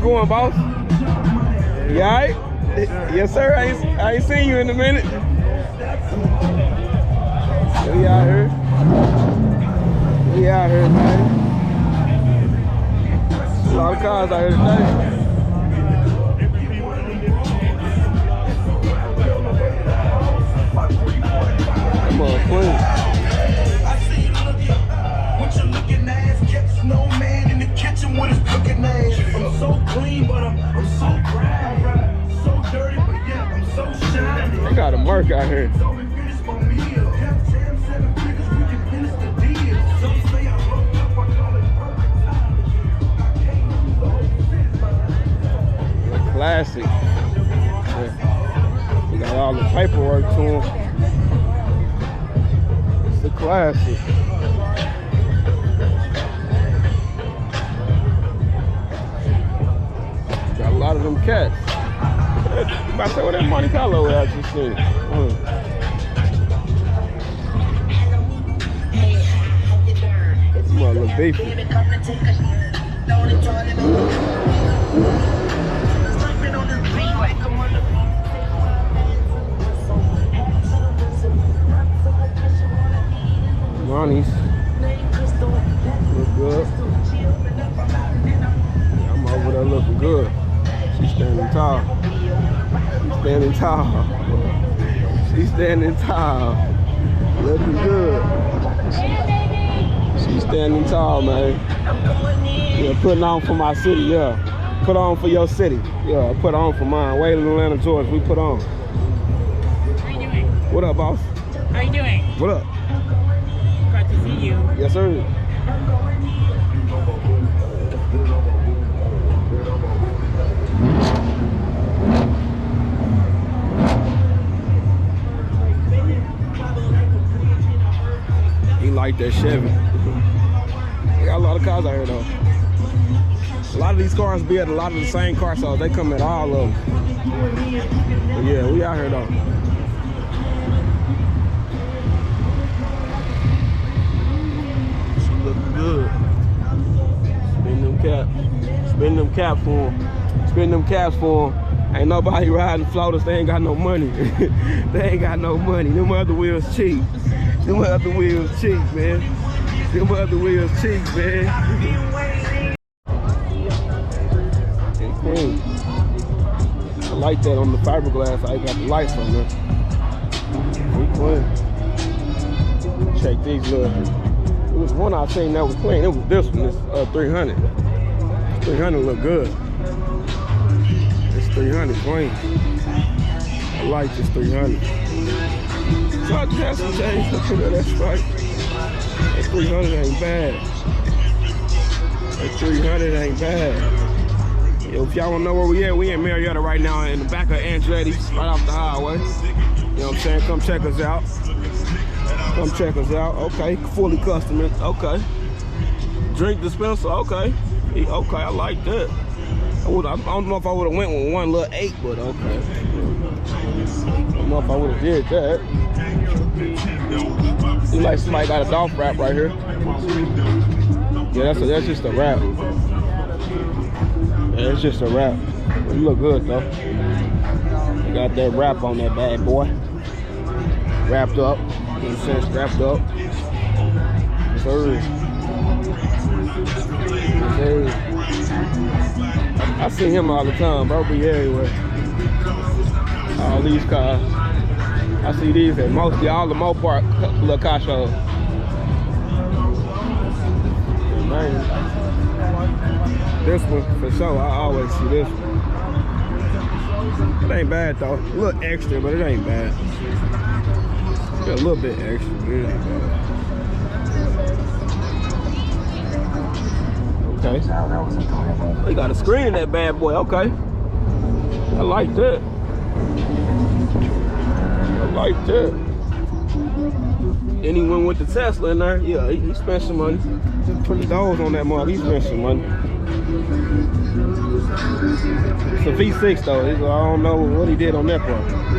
going, boss? You all right? Yes, sir. I ain't seen you in a minute. We out here. We out here, man. A lot of cars out here today. Come on, clean. I'm so clean, but I'm so proud. So dirty, but yeah, I'm so shiny. They got a mark out here. Classic. We got all the paperwork to them. It's a classic. Got a lot of them cats. You about to say what that Monte Carlo I just seen. That's my little beefy. Ronnie's look good. Yeah, I'm over there looking good. She's standing tall. She's standing tall. She's standing tall. Looking good. She's standing tall, man. Yeah, putting on for my city, yeah. Put on for your city. Yeah, put on for mine. Wayland, Atlanta, Georgia, we put on. How you doing? What up, boss? How you doing? What up? Glad to see you. Yes, sir. He like that Chevy. They got a lot of cars out here though. A lot of these cars be at a lot of the same car shows. They come at all of them. But yeah, we out here though. She looking good. Spin them caps. Spin them caps for them. Spin them caps for them. Ain't nobody riding floaters. They ain't got no money. They ain't got no money. Them other wheels cheap. Them other wheels cheap, man. Them other wheels cheap, man. Clean. I like that on the fiberglass. I got the lights on there. We clean. Check these little. It was one I seen that was clean. It was this one. It's 300. 300 look good. It's 300 clean. I like this 300. So I just some change. Look at that. That's right. That 300 ain't bad. That 300 ain't bad. Yo, if y'all wanna know where we in Marietta right now in the back of Andretti, right off the highway. You know what I'm saying? Come check us out. Come check us out. Okay, fully custom. Okay. Drink dispenser. Okay. Okay, I like that. I don't know if I would have went with one little 8, but okay. I don't know if I would have did that. You like somebody got a Dolph wrap right here? Yeah, that's just a wrap. Yeah, it's just a wrap. You look good though. You got that wrap on that bad boy. Wrapped up. You know what I'm saying? Wrapped up. Sir. Sir. I see him all the time, bro. Be everywhere. All these cars. I see these at mostly all the Mopar little car shows. Man. This one, for sure, I always see this one. It ain't bad though. A little extra, but it ain't bad. Got a little bit extra, but it ain't bad. Okay. They got a screen in that bad boy, okay. I like that. I like that. Then he went with the Tesla in there. Yeah, he spent some money. Just put the doors on that mug, he spent some money. It's a V6 though. I don't know what he did on that part.